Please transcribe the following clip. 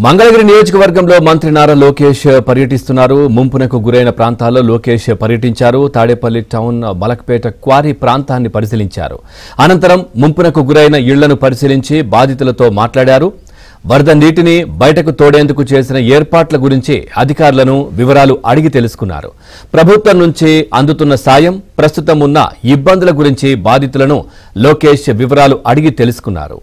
మంగళగిరి నియోజకవర్గంలో మంత్రి నారా లోకేష్ పర్యటిస్తున్నారు. ముంపునకు గురైన ప్రాంతాల్లో లోకేష్ పర్యటించారు. తాడేపల్లి టౌన్ మలక్పేట క్వారీ ప్రాంతాన్ని పరిశీలించారు. అనంతరం ముంపునకు గురైన ఇళ్లను పరిశీలించి బాధితులతో మాట్లాడారు. వరద నీటిని బయటకు తోడేందుకు చేసిన ఏర్పాట్ల గురించి అధికారులను వివరాలు అడిగి తెలుసుకున్నారు. ప్రభుత్వం నుంచి అందుతున్న సాయం, ప్రస్తుతం ఉన్న ఇబ్బందుల గురించి బాధితులను లోకేష్ వివరాలు అడిగి తెలుసుకున్నారు.